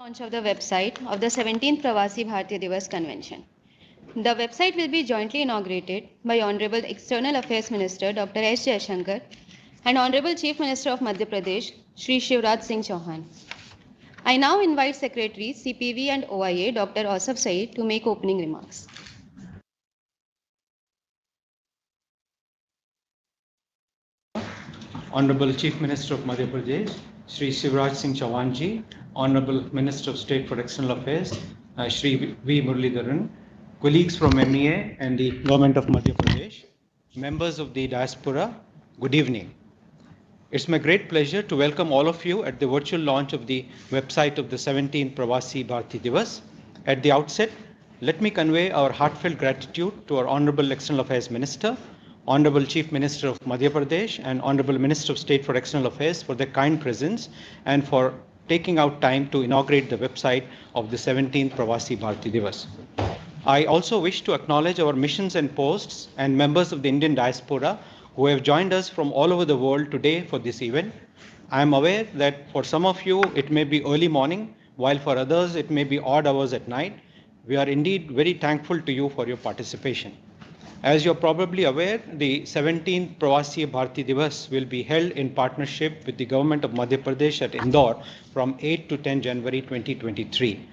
Launch of the website of the 17th Pravasi Bharatiya Divas Convention. The website will be jointly inaugurated by Honorable External Affairs Minister Dr. S. Jaishankar and Honorable Chief Minister of Madhya Pradesh, Shri Shivraj Singh Chauhan. I now invite Secretaries CPV and OIA Dr. Asif Saeed to make opening remarks. Honorable Chief Minister of Madhya Pradesh, Shri Shivraj Singh Chauhan ji, Honorable Minister of State for External Affairs, Shri V. Muralidharan, colleagues from MEA and the Government of Madhya Pradesh, members of the diaspora, good evening. It's my great pleasure to welcome all of you at the virtual launch of the website of the 17th Pravasi Bharatiya Divas. At the outset, let me convey our heartfelt gratitude to our Honorable External Affairs Minister, Honorable Chief Minister of Madhya Pradesh and Honorable Minister of State for External Affairs for their kind presence and for taking out time to inaugurate the website of the 17th Pravasi Bharatiya Divas. I also wish to acknowledge our missions and posts and members of the Indian diaspora who have joined us from all over the world today for this event. I am aware that for some of you it may be early morning, while for others it may be odd hours at night. We are indeed very thankful to you for your participation. As you're probably aware, the 17th Pravasi Bharatiya Divas will be held in partnership with the Government of Madhya Pradesh at Indore from 8 to 10 January 2023.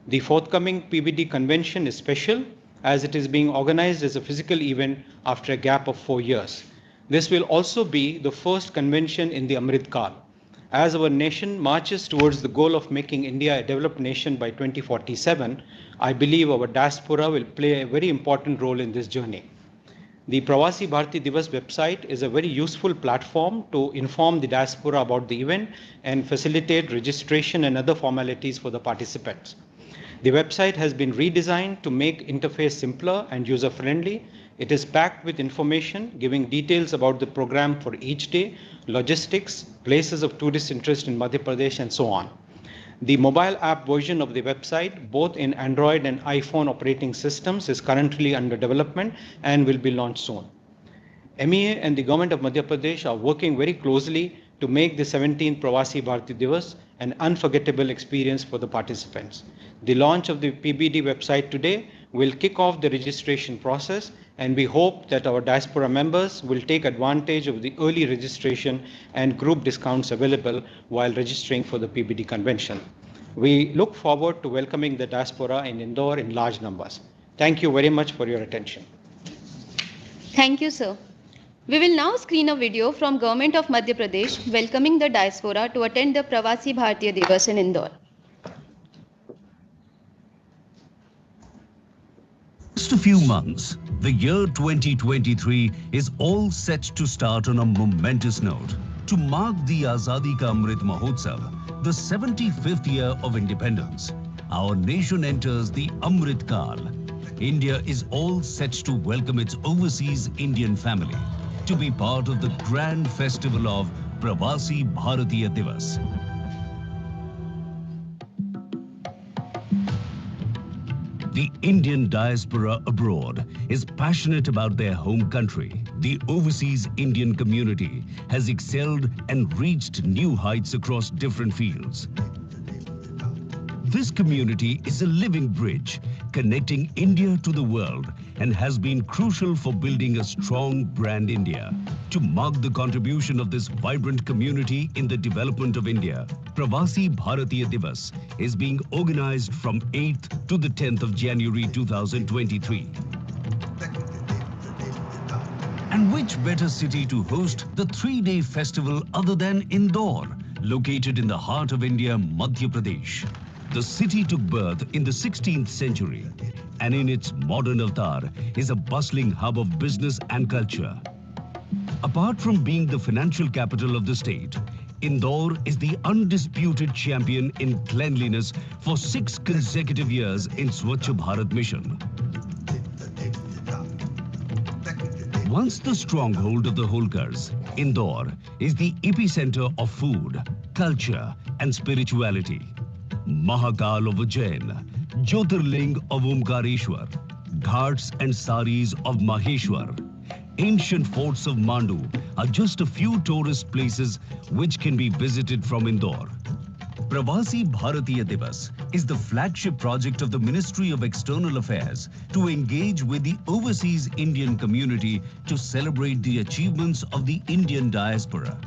The forthcoming PBD convention is special as it is being organized as a physical event after a gap of 4 years. This will also be the first convention in the Amrit Kaal. As our nation marches towards the goal of making India a developed nation by 2047, I believe our diaspora will play a very important role in this journey. The Pravasi Bharatiya Divas website is a very useful platform to inform the diaspora about the event and facilitate registration and other formalities for the participants. The website has been redesigned to make interface simpler and user-friendly. It is packed with information giving details about the program for each day, logistics, places of tourist interest in Madhya Pradesh, and so on. The mobile app version of the website, both in Android and iPhone operating systems, is currently under development and will be launched soon. MEA and the Government of Madhya Pradesh are working very closely to make the 17th Pravasi Bharatiya Divas an unforgettable experience for the participants. The launch of the PBD website today will kick off the registration process, and we hope that our diaspora members will take advantage of the early registration and group discounts available while registering for the PBD convention. We look forward to welcoming the diaspora in Indore in large numbers. Thank you very much for your attention. Thank you, sir. We will now screen a video from Government of Madhya Pradesh welcoming the diaspora to attend the Pravasi Bharatiya Divas in Indore. Just a few months, the year 2023 is all set to start on a momentous note. To mark the Azadi Ka Amrit Mahotsav, the 75th year of independence, our nation enters the Amrit Kaal. India is all set to welcome its overseas Indian family to be part of the grand festival of Pravasi Bharatiya Divas. The Indian diaspora abroad is passionate about their home country. The overseas Indian community has excelled and reached new heights across different fields. This community is a living bridge connecting India to the world and has been crucial for building a strong brand India. To mark the contribution of this vibrant community in the development of India, Pravasi Bharatiya Divas is being organized from 8th to the 10th of January 2023. And which better city to host the 3-day festival other than Indore, located in the heart of India, Madhya Pradesh. The city took birth in the 16th century and in its modern avatar is a bustling hub of business and culture. Apart from being the financial capital of the state, Indore is the undisputed champion in cleanliness for 6 consecutive years in Swachh Bharat mission. Once the stronghold of the Holkars, Indore is the epicenter of food, culture and spirituality. Mahakal of Ujjain, Jyotirling of Omkareshwar, Ghats and Saris of Maheshwar, ancient forts of Mandu are just a few tourist places which can be visited from Indore. Pravasi Bharatiya Divas is the flagship project of the Ministry of External Affairs to engage with the overseas Indian community to celebrate the achievements of the Indian diaspora.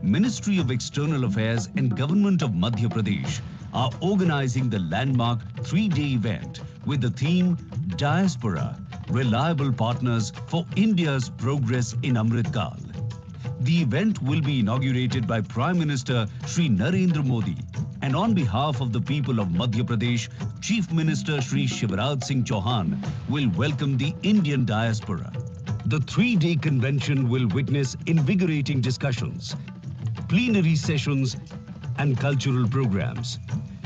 Ministry of External Affairs and Government of Madhya Pradesh are organizing the landmark 3-day event with the theme Diaspora, Reliable Partners for India's Progress in Amrit Kal. The event will be inaugurated by Prime Minister Shri Narendra Modi, and on behalf of the people of Madhya Pradesh, Chief Minister Shri Shivraj Singh Chauhan will welcome the Indian diaspora. The 3-day convention will witness invigorating discussions, plenary sessions and cultural programs.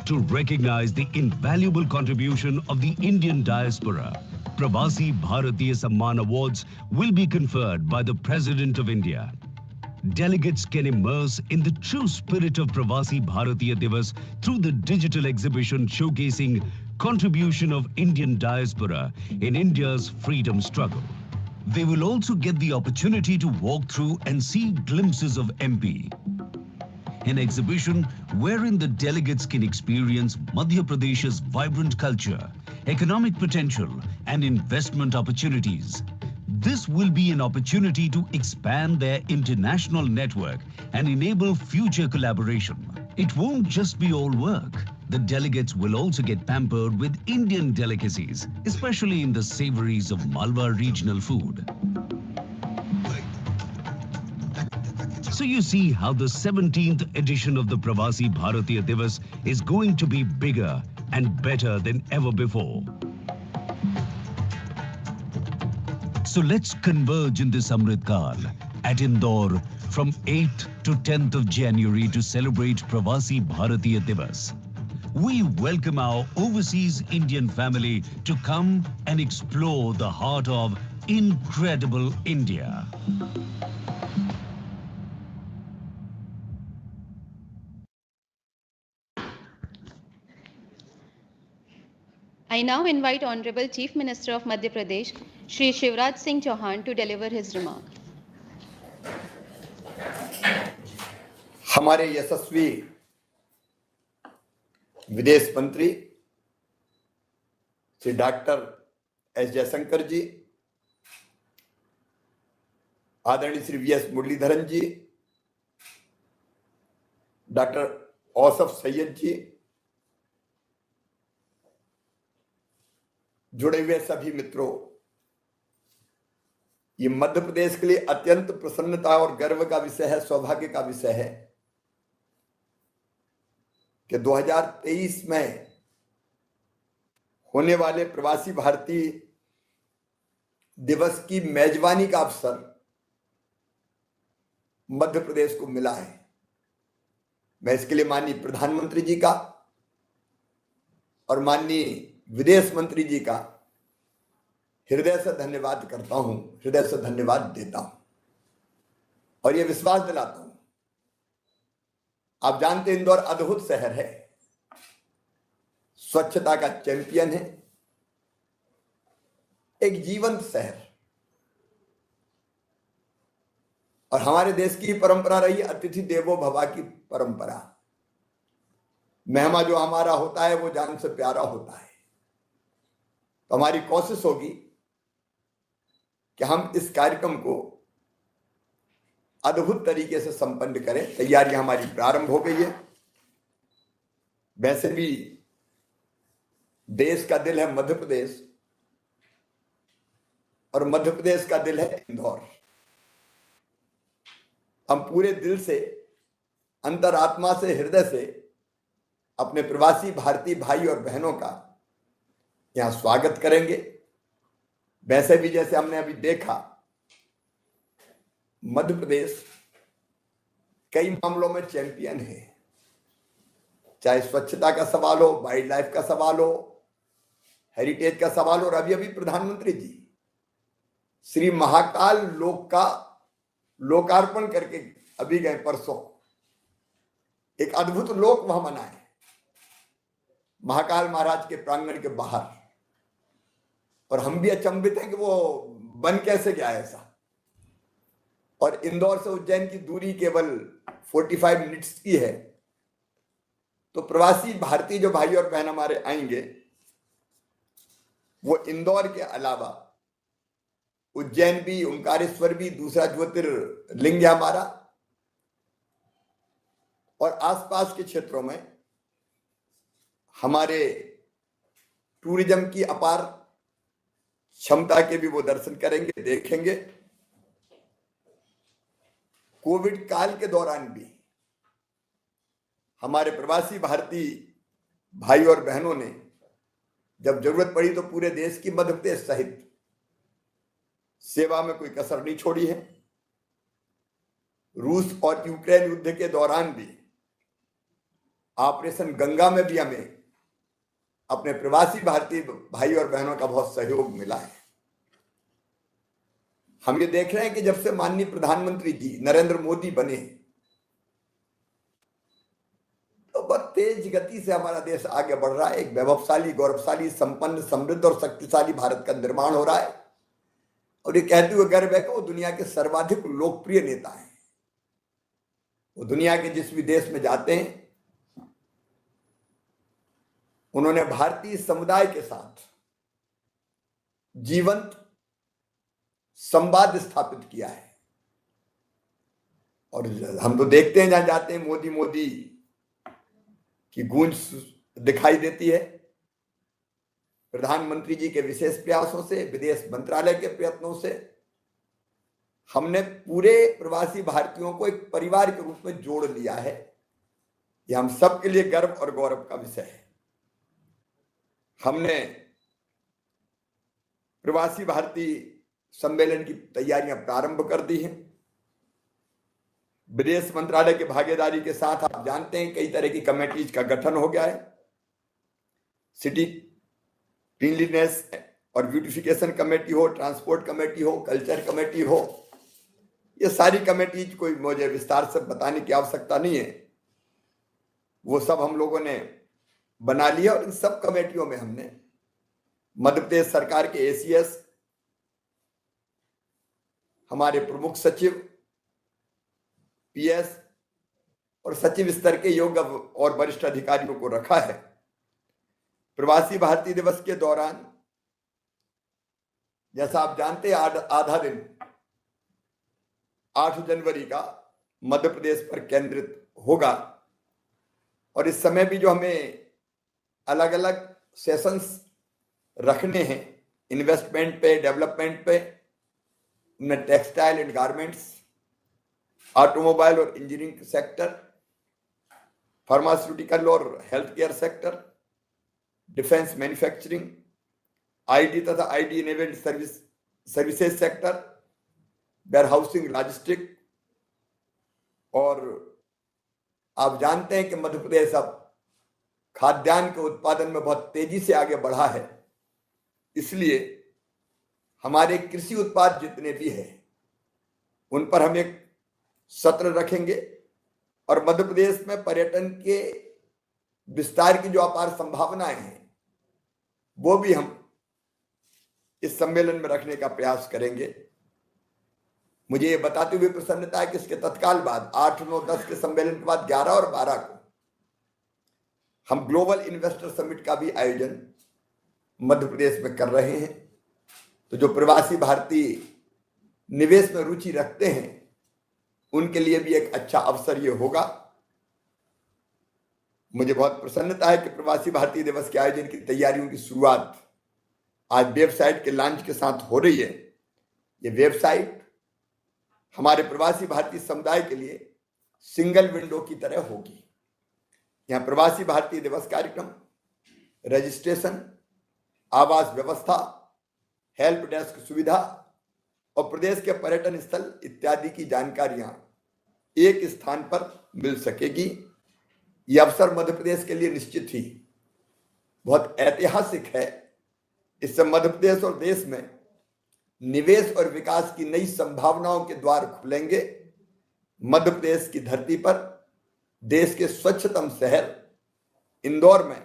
To recognize the invaluable contribution of the Indian diaspora, Pravasi Bharatiya Samman Awards will be conferred by the President of India. Delegates can immerse in the true spirit of Pravasi Bharatiya Divas through the digital exhibition showcasing contribution of Indian diaspora in India's freedom struggle. They will also get the opportunity to walk through and see glimpses of MP. An exhibition wherein the delegates can experience Madhya Pradesh's vibrant culture, economic potential and investment opportunities. This will be an opportunity to expand their international network and enable future collaboration. It won't just be all work. The delegates will also get pampered with Indian delicacies, especially in the savories of Malwa regional food. So you see how the 17th edition of the Pravasi Bharatiya Divas is going to be bigger and better than ever before. So let's converge in this Amrit Kal at Indore from 8th to 10th of January to celebrate Pravasi Bharatiya Divas. We welcome our overseas Indian family to come and explore the heart of incredible India. I now invite Honorable Chief Minister of Madhya Pradesh, Shri Shivraj Singh Chauhan, to deliver his remark. हमारे यशस्वी विदेश मंत्री Shri doctor S Jaishankar जी, आदरणीय Shri VS. Muraleedharan जी, doctor Ausaf Syed जी, जुड़े हुए सभी मित्रों, ये मध्य प्रदेश के लिए अत्यंत प्रसन्नता और गर्व का विषय है, सौभाग्य का विषय है कि 2023 में होने वाले प्रवासी भारतीय दिवस की मेजबानी का अवसर मध्य प्रदेश को मिला है। मैं इसके लिए माननीय प्रधानमंत्री जी का और माननीय विदेश मंत्री जी का हृदय से धन्यवाद करता हूं, हृदय से धन्यवाद देता हूं और यह विश्वास दिलाता हूं। आप जानते हैं, इंदौर अद्भुत शहर है, स्वच्छता का चैंपियन है, एक जीवंत शहर, और हमारे देश की परंपरा रही अतिथि देवो भव की परंपरा। मेहमान जो हमारा होता है वो जान से प्यारा होता है। तो हमारी कोशिश होगी कि हम इस कार्यक्रम को अद्भुत तरीके से संपन्न करें। तैयारियां हमारी प्रारंभ हो गई है। वैसे भी देश का दिल है मध्य प्रदेश और मध्य प्रदेश का दिल है इंदौर। हम पूरे दिल से, अंतरात्मा से, हृदय से अपने प्रवासी भारतीय भाई और बहनों का यहां स्वागत करेंगे। वैसे भी जैसे हमने अभी देखा, मध्य प्रदेश कई मामलों में चैंपियन है, चाहे स्वच्छता का सवाल हो, वाइल्ड लाइफ का सवाल हो, हेरिटेज का सवाल हो। और अभी अभी प्रधानमंत्री जी श्री महाकाल लोक का लोकार्पण करके अभी गए परसों। एक अद्भुत लोक वहां बना है महाकाल महाराज के प्रांगण के बाहर, और हम भी अचंभित हैं कि वो बन कैसे गया ऐसा। और इंदौर से उज्जैन की दूरी केवल 45 मिनट्स की है, तो तो प्रवासी भारतीय जो भाई और बहन हमारे आएंगे वो इंदौर के अलावा उज्जैन भी, ओंकारेश्वर भी दूसरा ज्योतिर्लिंग है हमारा, और आसपास के क्षेत्रों में हमारे टूरिज्म की अपार क्षमता के भी वो दर्शन करेंगे, देखेंगे। कोविड काल के दौरान भी हमारे प्रवासी भारतीय भाई और बहनों ने जब जरूरत पड़ी तो पूरे देश की, मध्य प्रदेश सहित, सेवा में कोई कसर नहीं छोड़ी है। रूस और यूक्रेन युद्ध के दौरान भी ऑपरेशन गंगा में भी हमें अपने प्रवासी भारतीय भाई और बहनों का बहुत सहयोग मिला है। हम ये देख रहे हैं कि जब से माननीय प्रधानमंत्री जी नरेंद्र मोदी बने तो बहुत तेज गति से हमारा देश आगे बढ़ रहा है। एक वैभवशाली, गौरवशाली, संपन्न, समृद्ध और शक्तिशाली भारत का निर्माण हो रहा है। और ये कहते हुए गर्व है कि वो दुनिया के सर्वाधिक लोकप्रिय नेता हैं। वो दुनिया के जिस भी देश में जाते हैं उन्होंने भारतीय समुदाय के साथ जीवंत संवाद स्थापित किया है। और हम तो देखते हैं जहां जाते हैं मोदी मोदी की गूंज दिखाई देती है। प्रधानमंत्री जी के विशेष प्रयासों से, विदेश मंत्रालय के प्रयत्नों से हमने पूरे प्रवासी भारतीयों को एक परिवार के रूप में जोड़ लिया है। यह हम सबके लिए गर्व और गौरव का विषय है। हमने प्रवासी भारतीय सम्मेलन की तैयारियां प्रारंभ कर दी हैं। विदेश मंत्रालय की भागीदारी के साथ आप जानते हैं कई तरह की कमेटीज का गठन हो गया है। सिटी क्लीनलीनेस और ब्यूटिफिकेशन कमेटी हो, ट्रांसपोर्ट कमेटी हो, कल्चर कमेटी हो, ये सारी कमेटीज कोई मुझे विस्तार से बताने की आवश्यकता नहीं है। वो सब हम लोगों ने बना लिया और इन सब कमेटियों में हमने मध्य प्रदेश सरकार के एसीएस, हमारे प्रमुख सचिव, पीएस और सचिव स्तर के योग्य और वरिष्ठ अधिकारियों को रखा है। प्रवासी भारतीय दिवस के दौरान जैसा आप जानते हैं आधा दिन 8 जनवरी का मध्य प्रदेश पर केंद्रित होगा। और इस समय भी जो हमें अलग अलग सेशंस रखने हैं इन्वेस्टमेंट पे, डेवलपमेंट पे, उनमें टेक्सटाइल एंड गारमेंट्स, ऑटोमोबाइल और इंजीनियरिंग सेक्टर, फार्मास्यूटिकल और health care sector, defence manufacturing, IT तथा IT enabled services sector, warehousing, logistic. और आप जानते हैं कि मध्य प्रदेश अब खाद्यान्न के उत्पादन में बहुत तेजी से आगे बढ़ा है। इसलिए हमारे कृषि उत्पाद जितने भी हैं उन पर हम एक सत्र रखेंगे और मध्य प्रदेश में पर्यटन के विस्तार की जो अपार संभावनाएं हैं वो भी हम इस सम्मेलन में रखने का प्रयास करेंगे। मुझे ये बताते हुए प्रसन्नता है कि इसके तत्काल बाद 8, 9, 10 के सम्मेलन के बाद 11 और 12 को हम ग्लोबल इन्वेस्टर समिट का भी आयोजन मध्य प्रदेश में कर रहे हैं। तो जो प्रवासी भारतीय निवेश में रुचि रखते हैं उनके लिए भी एक अच्छा अवसर ये होगा। मुझे बहुत प्रसन्नता है कि प्रवासी भारतीय दिवस के आयोजन की तैयारियों की शुरुआत आज वेबसाइट के लॉन्च के साथ हो रही है। ये वेबसाइट हमारे प्रवासी भारतीय समुदाय के लिए सिंगल विंडो की तरह होगी। यहाँ प्रवासी भारतीय दिवस कार्यक्रम, रजिस्ट्रेशन, आवास व्यवस्था, हेल्प डेस्क सुविधा और प्रदेश के पर्यटन स्थल इत्यादि की जानकारियां एक स्थान पर मिल सकेगी। यह अवसर मध्य प्रदेश के लिए निश्चित ही बहुत ऐतिहासिक है। इससे मध्य प्रदेश और देश में निवेश और विकास की नई संभावनाओं के द्वार खुलेंगे। मध्य प्रदेश की धरती पर देश के स्वच्छतम शहर इंदौर में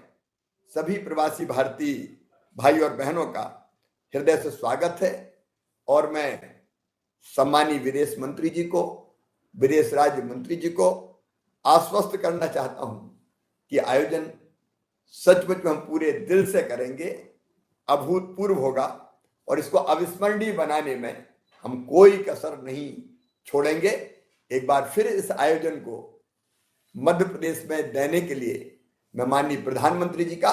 सभी प्रवासी भारतीय भाई और बहनों का हृदय से स्वागत है। और मैं सम्मानीय विदेश मंत्री जी को, विदेश राज्य मंत्री जी को आश्वस्त करना चाहता हूं कि आयोजन सचमुच में हम पूरे दिल से करेंगे, अभूतपूर्व होगा और इसको अविस्मरणीय बनाने में हम कोई कसर नहीं छोड़ेंगे। एक बार फिर इस आयोजन को मध्य प्रदेश में देने के लिए मैं माननीय प्रधानमंत्री जी का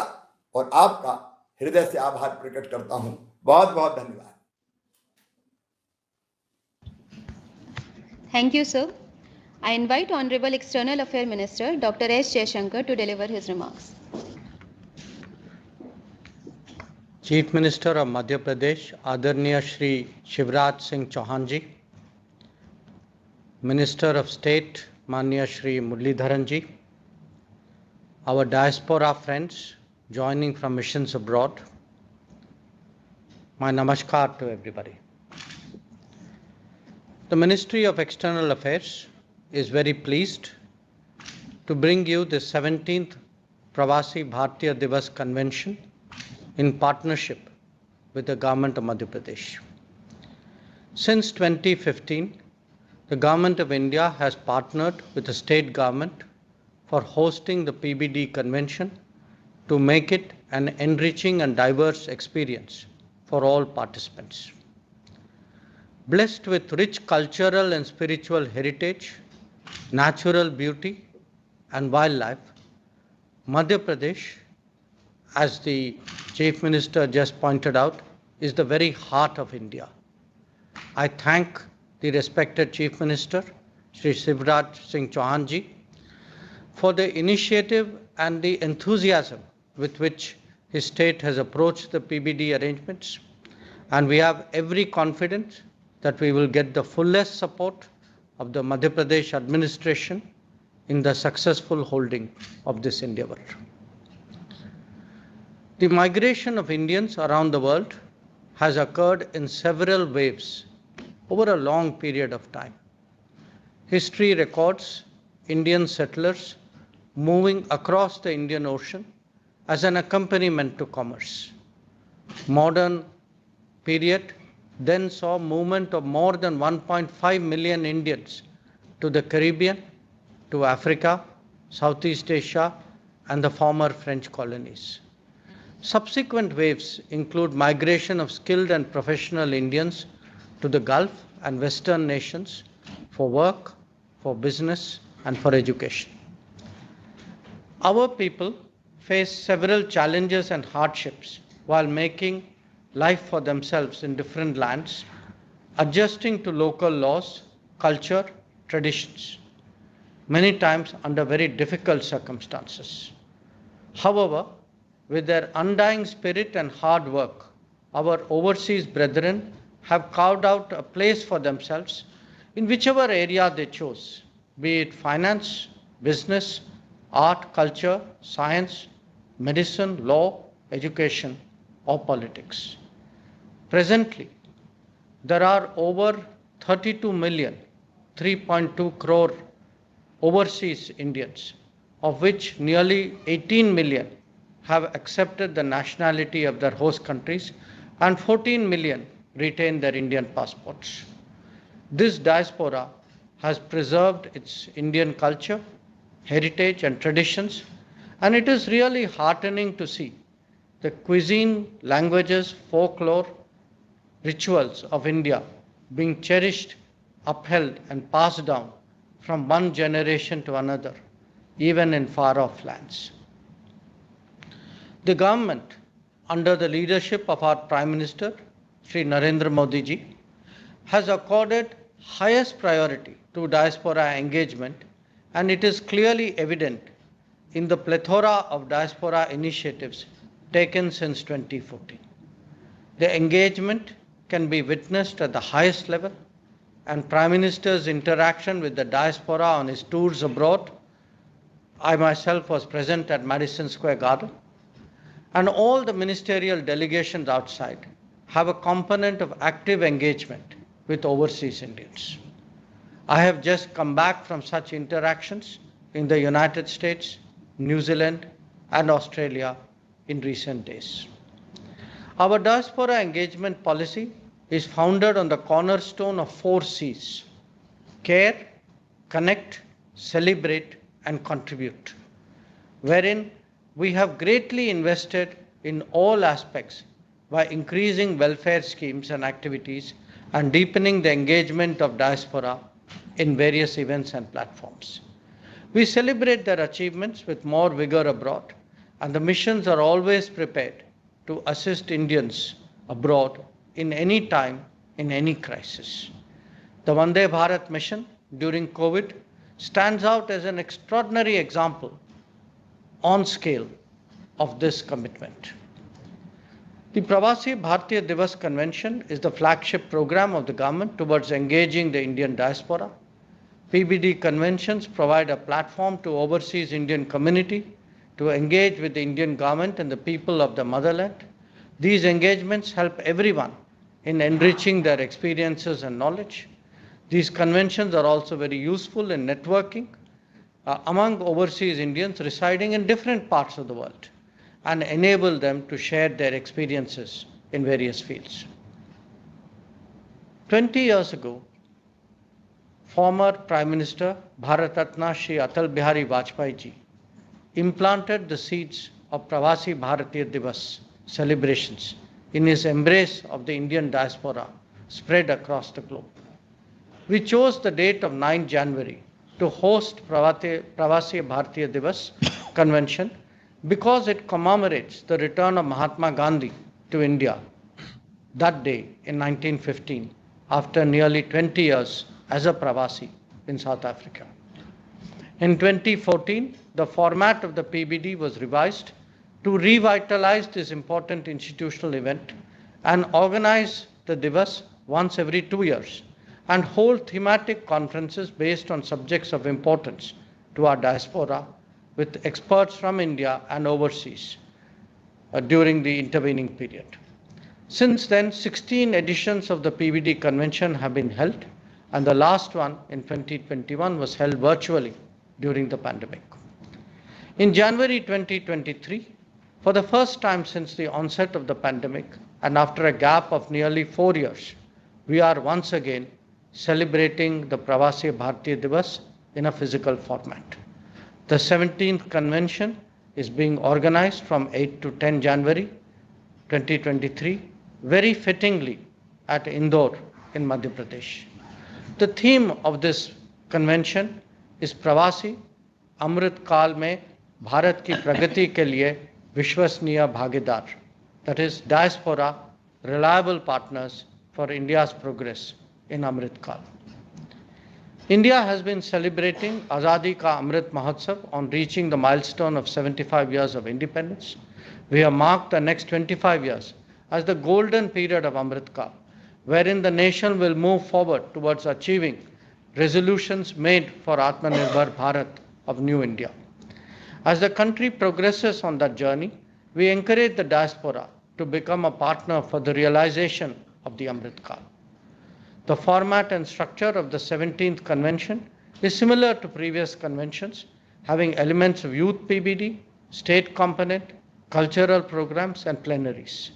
और आपका हृदय से आभार प्रकट करता हूं। बहुत बहुत धन्यवाद। Thank you, sir. I invite Honorable External Affairs Minister Dr. S. Jaishankar to deliver his remarks. Chief Minister of Madhya Pradesh, Adarniya Shri Shivraj Singh Chauhan ji, Minister of State, Manya Shri Muralidharan ji, our diaspora friends joining from missions abroad, my namaskar to everybody. The Ministry of External Affairs is very pleased to bring you the 17th Pravasi Bharatiya Divas Convention in partnership with the Government of Madhya Pradesh. Since 2015, the Government of India has partnered with the state government for hosting the PBD convention to make it an enriching and diverse experience for all participants. Blessed with rich cultural and spiritual heritage, natural beauty and wildlife, Madhya Pradesh, as the Chief Minister just pointed out, is the very heart of India. I thank the respected Chief Minister, Shri Shivraj Singh Chauhan ji, for the initiative and the enthusiasm with which his state has approached the PBD arrangements, and we have every confidence that we will get the fullest support of the Madhya Pradesh administration in the successful holding of this endeavor. The migration of Indians around the world has occurred in several waves over a long period of time. History records Indian settlers moving across the Indian Ocean as an accompaniment to commerce. Modern period then saw movement of more than 1.5 million Indians to the Caribbean, to Africa, Southeast Asia, and the former French colonies. Subsequent waves include migration of skilled and professional Indians to the Gulf and Western nations for work, for business, and for education. Our people face several challenges and hardships while making life for themselves in different lands, adjusting to local laws, culture, traditions, many times under very difficult circumstances. However, with their undying spirit and hard work, our overseas brethren have carved out a place for themselves in whichever area they chose, be it finance, business, art, culture, science, medicine, law, education, or politics. Presently, there are over 32 million, 3.2 crore overseas Indians, of which nearly 18 million have accepted the nationality of their host countries and 14 million retain their Indian passports. This diaspora has preserved its Indian culture, heritage and traditions, and it is really heartening to see the cuisine, languages, folklore, rituals of India being cherished, upheld and passed down from one generation to another, even in far-off lands. The government, under the leadership of our Prime Minister, Shri Narendra Modi ji, has accorded highest priority to diaspora engagement, and it is clearly evident in the plethora of diaspora initiatives taken since 2014. The engagement can be witnessed at the highest level, and Prime Minister's interaction with the diaspora on his tours abroad. I myself was present at Madison Square Garden, and all the ministerial delegations outside have a component of active engagement with overseas Indians. I have just come back from such interactions in the United States, New Zealand, and Australia in recent days. Our diaspora engagement policy is founded on the cornerstone of 4 C's: care, connect, celebrate, and contribute. wherein we have greatly invested in all aspects by increasing welfare schemes and activities and deepening the engagement of diaspora in various events and platforms. We celebrate their achievements with more vigor abroad, and the missions are always prepared to assist Indians abroad in any time, in any crisis. The Vande Bharat mission during COVID stands out as an extraordinary example on scale of this commitment. The Pravasi Bharatiya Divas Convention is the flagship program of the government towards engaging the Indian diaspora. PBD conventions provide a platform to overseas Indian community to engage with the Indian government and the people of the motherland. These engagements help everyone in enriching their experiences and knowledge. These conventions are also very useful in networking among overseas Indians residing in different parts of the world and enable them to share their experiences in various fields. 20 years ago, former Prime Minister Bharat Ratna Shri Atal Bihari Vajpayee ji implanted the seeds of Pravasi Bharatiya Divas celebrations in his embrace of the Indian diaspora spread across the globe. We chose the date of 9 January to host Pravasi Bharatiya Divas convention because it commemorates the return of Mahatma Gandhi to India that day in 1915 after nearly 20 years as a Pravasi in South Africa. In 2014, the format of the PBD was revised to revitalize this important institutional event and organize the Divas once every 2 years and hold thematic conferences based on subjects of importance to our diaspora with experts from India and overseas during the intervening period. Since then, 16 editions of the PBD convention have been held, and the last one in 2021 was held virtually during the pandemic. In January 2023, for the first time since the onset of the pandemic and after a gap of nearly 4 years, we are once again celebrating the Pravasi Bharatiya Divas in a physical format. The 17th convention is being organized from 8 to 10 January 2023, very fittingly at Indore in Madhya Pradesh. The theme of this convention is Pravasi Amrit Kaal mein Bharat ki pragati ke liye Vishwasniya Bhagidar, that is diaspora, reliable partners for India's progress in Amrit Kaal. India has been celebrating Azadi Ka Amrit Mahotsav on reaching the milestone of 75 years of independence. We have marked the next 25 years as the golden period of Amrit Kaal, wherein the nation will move forward towards achieving resolutions made for Atmanirbhar Bharat of New India. As the country progresses on that journey, we encourage the diaspora to become a partner for the realization of the Amrit Kaal. The format and structure of the 17th convention is similar to previous conventions, having elements of youth PBD, state component, cultural programs, and plenaries.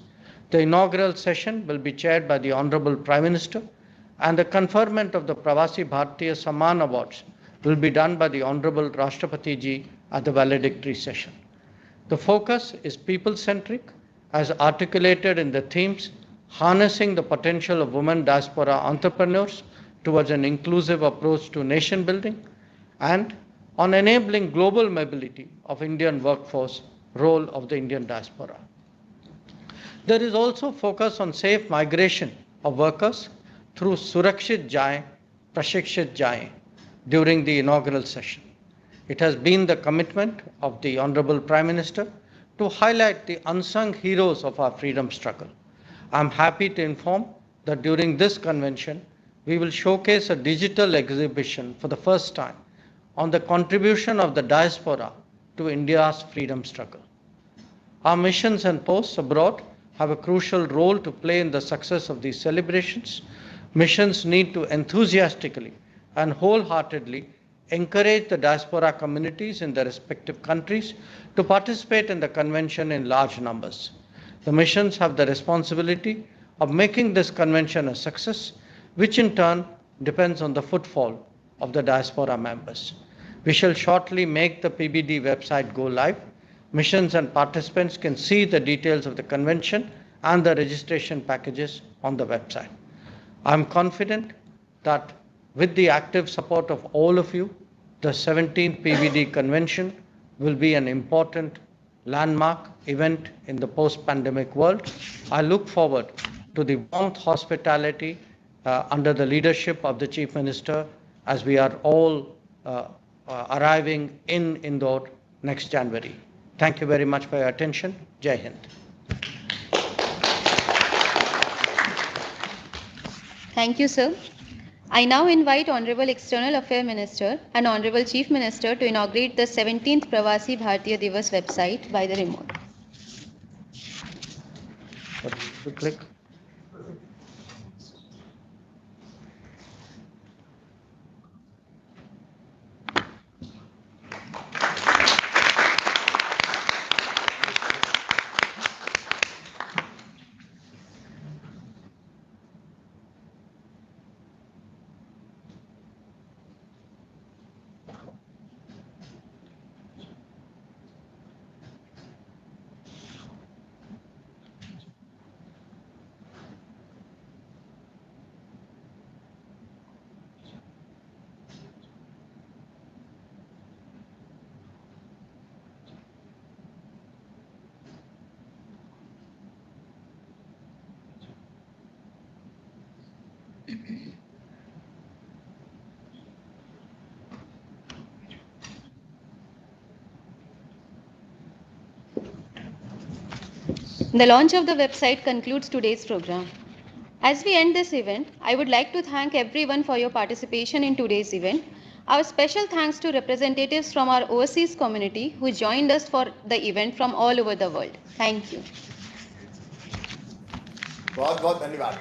The inaugural session will be chaired by the Honorable Prime Minister, and the conferment of the Pravasi Bharatiya Samman Awards will be done by the Honorable Rashtrapati Ji at the valedictory session. The focus is people-centric, as articulated in the themes harnessing the potential of women diaspora entrepreneurs towards an inclusive approach to nation building, and on enabling global mobility of Indian workforce, role of the Indian diaspora. There is also focus on safe migration of workers through Surakshit Jaye, Prashikshit Jaye during the inaugural session. It has been the commitment of the Honorable Prime Minister to highlight the unsung heroes of our freedom struggle. I am happy to inform that during this convention, we will showcase a digital exhibition for the first time on the contribution of the diaspora to India's freedom struggle. Our missions and posts abroad have a crucial role to play in the success of these celebrations. Missions need to enthusiastically and wholeheartedly encourage the diaspora communities in their respective countries to participate in the convention in large numbers. The missions have the responsibility of making this convention a success, which in turn depends on the footfall of the diaspora members. We shall shortly make the PBD website go live. Missions and participants can see the details of the convention and the registration packages on the website. I'm confident that with the active support of all of you, the 17th PBD convention will be an important landmark event in the post-pandemic world. I look forward to the warmth hospitality under the leadership of the Chief Minister as we are all arriving in Indore next January. Thank you very much for your attention. Jai Hind. Thank you, sir. I now invite Honorable External Affairs Minister and Honorable Chief Minister to inaugurate the 17th Pravasi Bharatiya Divas website by the remote. Click. The launch of the website concludes today's program. As we end this event, I would like to thank everyone for your participation in today's event. Our special thanks to representatives from our overseas community who joined us for the event from all over the world. Thank you. बहुत बहुत धन्यवाद।